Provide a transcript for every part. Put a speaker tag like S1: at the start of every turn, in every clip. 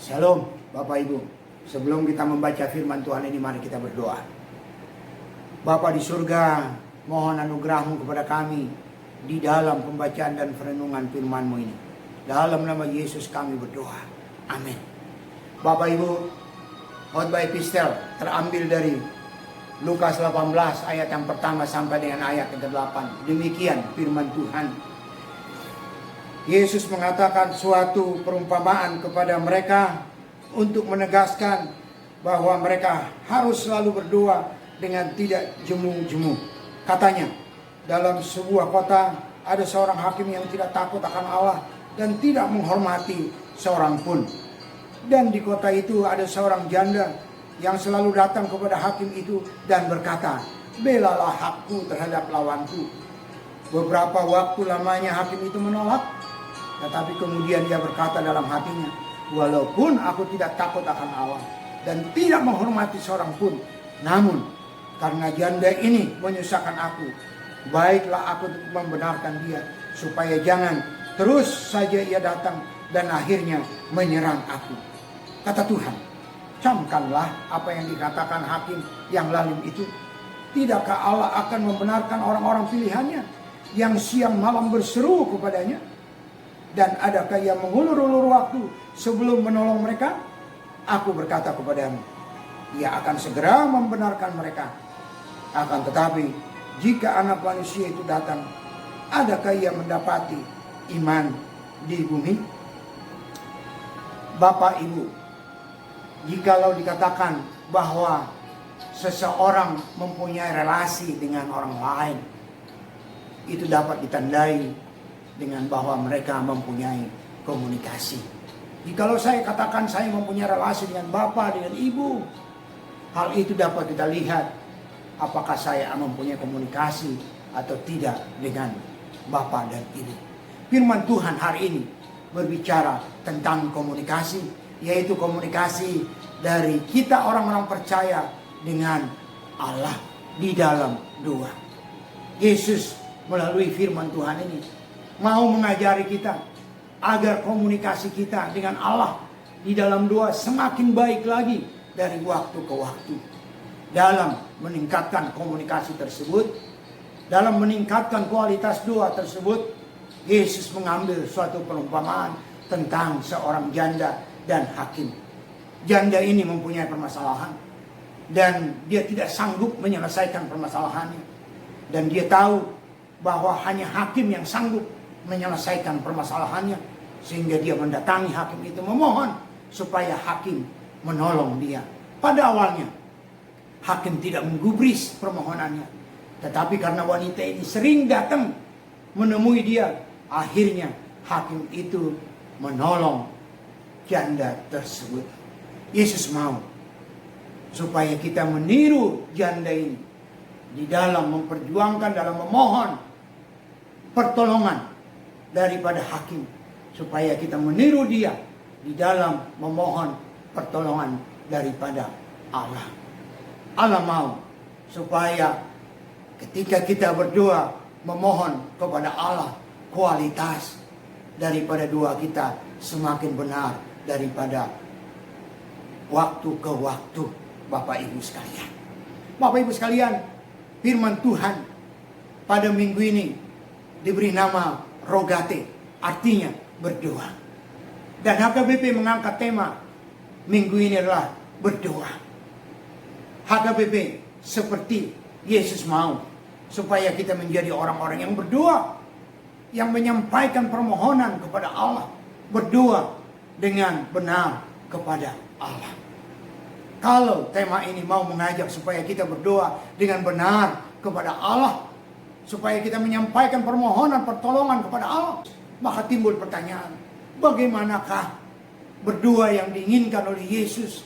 S1: Shalom Bapak Ibu. Sebelum kita membaca firman Tuhan ini, mari kita berdoa. Bapa di surga, mohon anugerah-Mu kepada kami di dalam pembacaan dan perenungan firman-Mu ini. Dalam nama Yesus kami berdoa. Amin. Bapak Ibu, khotbah epistel terambil dari Lukas 18 ayat yang pertama sampai dengan ayat yang ke-8. Demikian firman Tuhan. Yesus mengatakan suatu perumpamaan kepada mereka untuk menegaskan bahwa mereka harus selalu berdoa dengan tidak jemu-jemu. Katanya, dalam sebuah kota ada seorang hakim yang tidak takut akan Allah dan tidak menghormati seorang pun. Dan di kota itu ada seorang janda yang selalu datang kepada hakim itu dan berkata, "Belalah hakku terhadap lawanku." Beberapa waktu lamanya hakim itu menolak, tetapi kemudian dia berkata dalam hatinya, "Walaupun aku tidak takut akan Allah dan tidak menghormati seorang pun, namun karena janda ini menyusahkan aku, baiklah aku membenarkan dia, supaya jangan terus saja ia datang dan akhirnya menyerang aku." Kata Tuhan, camkanlah apa yang dikatakan hakim yang lalim itu. Tidakkah Allah akan membenarkan orang-orang pilihannya yang siang malam berseru kepadanya? Dan adakah ia mengulur-ulur waktu sebelum menolong mereka? Aku berkata kepadamu, ia akan segera membenarkan mereka. Akan tetapi, jika anak manusia itu datang, adakah ia mendapati iman di bumi? Bapak Ibu, jikalau dikatakan bahwa seseorang mempunyai relasi dengan orang lain, itu dapat ditandai dengan bahwa mereka mempunyai komunikasi. Jikalau saya katakan saya mempunyai relasi dengan bapak, dengan ibu, hal itu dapat kita lihat apakah saya mempunyai komunikasi atau tidak dengan bapak dan ibu. Firman Tuhan hari ini berbicara tentang komunikasi, yaitu komunikasi dari kita orang-orang percaya dengan Allah di dalam doa. Yesus melalui firman Tuhan ini mau mengajari kita agar komunikasi kita dengan Allah di dalam doa semakin baik lagi dari waktu ke waktu. Dalam meningkatkan komunikasi tersebut, dalam meningkatkan kualitas doa tersebut, Yesus mengambil suatu perumpamaan tentang seorang janda dan hakim. Janda ini mempunyai permasalahan dan dia tidak sanggup menyelesaikan permasalahannya. Dan dia tahu bahwa hanya hakim yang sanggup menyelesaikan permasalahannya, sehingga dia mendatangi hakim itu memohon supaya hakim menolong dia. Pada awalnya hakim tidak menggubris permohonannya, tetapi karena wanita ini sering datang menemui dia, akhirnya hakim itu menolong janda tersebut. Yesus mau supaya kita meniru janda ini di dalam memperjuangkan, dalam memohon pertolongan daripada hakim, supaya kita meniru dia di dalam memohon pertolongan daripada Allah. Allah mau supaya ketika kita berdoa memohon kepada Allah, kualitas daripada doa kita semakin benar daripada waktu ke waktu. Bapak Ibu sekalian, Bapak Ibu sekalian, firman Tuhan pada minggu ini diberi nama Rogate, artinya berdoa. Dan HKBP mengangkat tema minggu ini adalah berdoa. HKBP seperti Yesus mau supaya kita menjadi orang-orang yang berdoa, yang menyampaikan permohonan kepada Allah, berdoa dengan benar kepada Allah. Kalau tema ini mau mengajak supaya kita berdoa dengan benar kepada Allah, supaya kita menyampaikan permohonan pertolongan kepada Allah, maka timbul pertanyaan, bagaimanakah berdoa yang diinginkan oleh Yesus?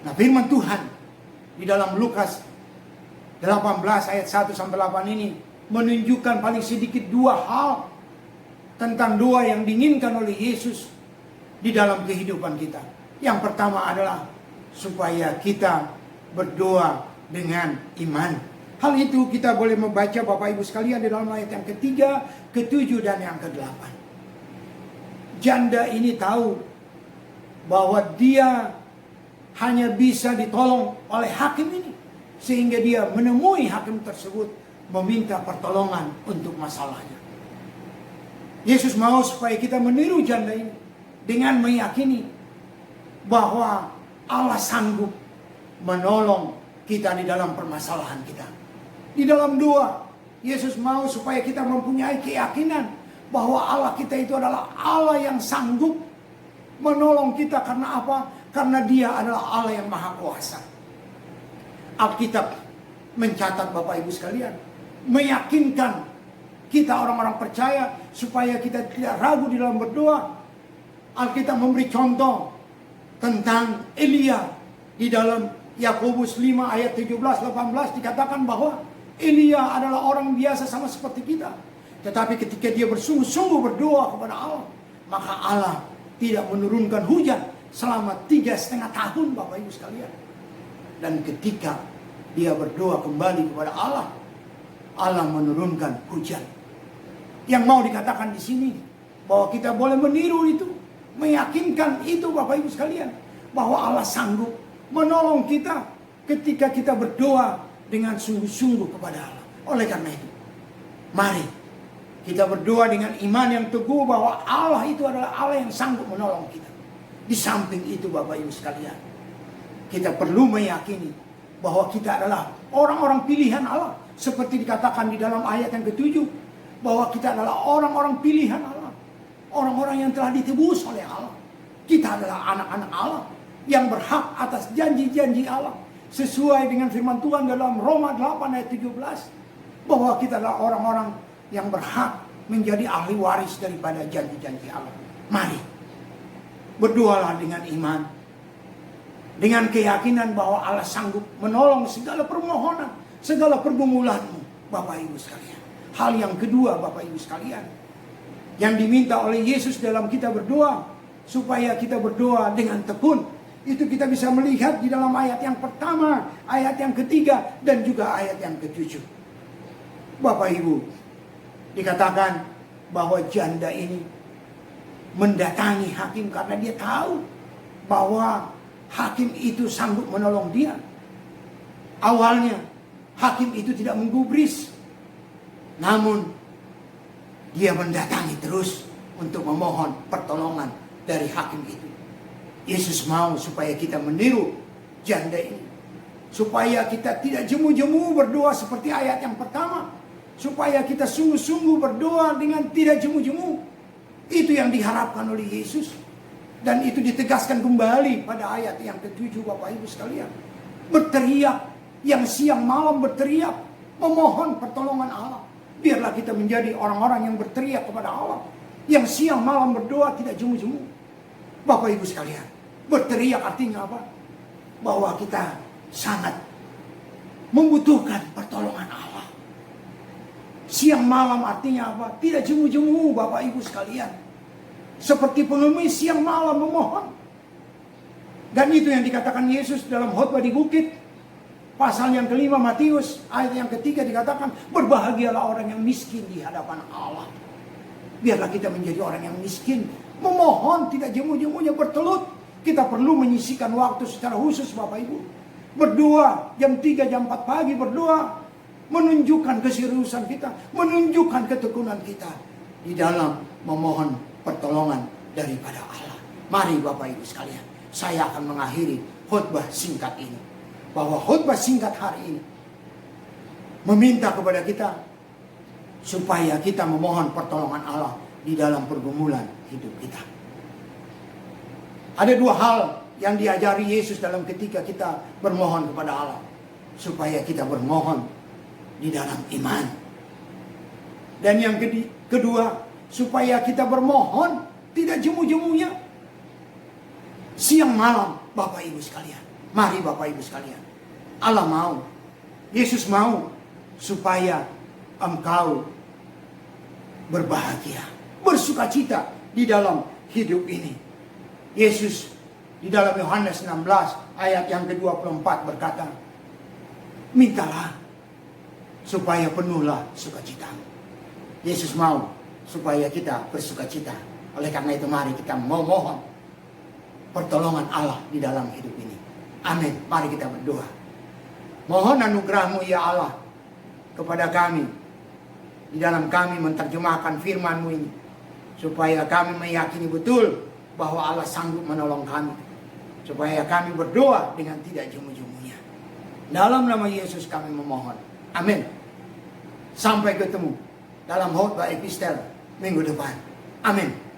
S1: Nah, firman Tuhan di dalam Lukas 18 ayat 1-8 ini menunjukkan paling sedikit dua hal tentang doa yang diinginkan oleh Yesus di dalam kehidupan kita. Yang pertama adalah supaya kita berdoa dengan iman. Hal itu kita boleh membaca Bapak Ibu sekalian di dalam ayat yang ketiga, ketujuh dan yang ke-8. Janda ini tahu bahwa dia hanya bisa ditolong oleh hakim ini. Sehingga dia menemui hakim tersebut, meminta pertolongan untuk masalahnya. Yesus mau supaya kita meniru janda ini dengan meyakini bahwa Allah sanggup menolong kita di dalam permasalahan kita. Di dalam doa, Yesus mau supaya kita mempunyai keyakinan bahwa Allah kita itu adalah Allah yang sanggup menolong kita. Karena apa? Karena Dia adalah Allah yang Maha Kuasa. Alkitab mencatat, Bapak Ibu sekalian, meyakinkan kita orang-orang percaya supaya kita tidak ragu di dalam berdoa. Alkitab memberi contoh tentang Elia. Di dalam Yakobus 5 ayat 17-18 dikatakan bahwa Elia adalah orang biasa sama seperti kita. Tetapi ketika dia bersungguh-sungguh berdoa kepada Allah, maka Allah tidak menurunkan hujan selama 3,5 tahun, Bapak Ibu sekalian. Dan ketika dia berdoa kembali kepada Allah, Allah menurunkan hujan. Yang mau dikatakan di sini bahwa kita boleh meniru itu, meyakinkan itu, Bapak Ibu sekalian, bahwa Allah sanggup menolong kita ketika kita berdoa dengan sungguh-sungguh kepada Allah. Oleh karena itu, mari kita berdoa dengan iman yang teguh bahwa Allah itu adalah Allah yang sanggup menolong kita. Di samping itu, Bapak Ibu sekalian, kita perlu meyakini bahwa kita adalah orang-orang pilihan Allah. Seperti dikatakan di dalam ayat yang ke-7, bahwa kita adalah orang-orang pilihan Allah. Orang-orang yang telah ditebus oleh Allah. Kita adalah anak-anak Allah yang berhak atas janji-janji Allah. Sesuai dengan firman Tuhan dalam Roma 8 ayat 17. Bahwa kita adalah orang-orang yang berhak menjadi ahli waris daripada janji-janji Allah. Mari berdoalah dengan iman, dengan keyakinan bahwa Allah sanggup menolong segala permohonan, segala pergumulanmu, Bapak Ibu sekalian. Hal yang kedua, Bapak Ibu sekalian, yang diminta oleh Yesus dalam kita berdoa, supaya kita berdoa dengan tekun. Itu kita bisa melihat di dalam ayat yang pertama, ayat yang ketiga, dan juga ayat yang ke-7. Bapak Ibu, dikatakan bahwa janda ini mendatangi hakim karena dia tahu bahwa hakim itu sanggup menolong dia. Awalnya hakim itu tidak menggubris, namun dia mendatangi terus untuk memohon pertolongan dari hakim itu. Yesus mau supaya kita meniru janda ini, supaya kita tidak jemu-jemu berdoa seperti ayat yang pertama, supaya kita sungguh-sungguh berdoa dengan tidak jemu-jemu. Itu yang diharapkan oleh Yesus. Dan itu ditegaskan kembali pada ayat yang ke-7, Bapak Ibu sekalian. Berteriak, yang siang malam berteriak, memohon pertolongan Allah. Biarlah kita menjadi orang-orang yang berteriak kepada Allah, yang siang malam berdoa tidak jemu-jemu. Bapak Ibu sekalian, berteriak artinya apa? Bahwa kita sangat membutuhkan pertolongan Allah. Siang malam artinya apa? Tidak jemu-jemu, Bapak Ibu sekalian. Seperti pengemis siang malam memohon. Dan itu yang dikatakan Yesus dalam khotbah di bukit. Pasal yang ke-5 Matius, ayat yang ke-3 dikatakan, berbahagialah orang yang miskin di hadapan Allah. Biarlah kita menjadi orang yang miskin, memohon tidak jemu-jemunya bertelut. Kita perlu menyisihkan waktu secara khusus, Bapak Ibu. Berdoa jam 3, jam 4 pagi berdoa. Menunjukkan keseriusan kita, menunjukkan ketekunan kita di dalam memohon pertolongan daripada Allah. Mari Bapak Ibu sekalian, saya akan mengakhiri khotbah singkat ini. Bahwa khotbah singkat hari ini meminta kepada kita supaya kita memohon pertolongan Allah di dalam pergumulan hidup kita. Ada dua hal yang diajari Yesus dalam ketika kita bermohon kepada Allah, supaya kita bermohon di dalam iman. Dan yang kedua, supaya kita bermohon tidak jemu-jemunya, siang malam, Bapak Ibu sekalian. Mari Bapak Ibu sekalian, Allah mau, Yesus mau supaya engkau berbahagia, bersukacita di dalam hidup ini. Yesus di dalam Yohanes 16 ayat yang ke-24 berkata, mintalah supaya penuhlah sukacitamu. Yesus mau supaya kita bersukacita. Oleh karena itu mari kita memohon pertolongan Allah di dalam hidup ini. Amin. Mari kita berdoa. Mohon anugerah-Mu ya Allah kepada kami, di dalam kami menerjemahkan firman-Mu ini, supaya kami meyakini betul bahwa Allah sanggup menolong kami, supaya kami berdoa dengan tidak jemu-jemunya. Dalam nama Yesus kami memohon. Amin. Sampai ketemu dalam khotbah epistel minggu depan. Amin.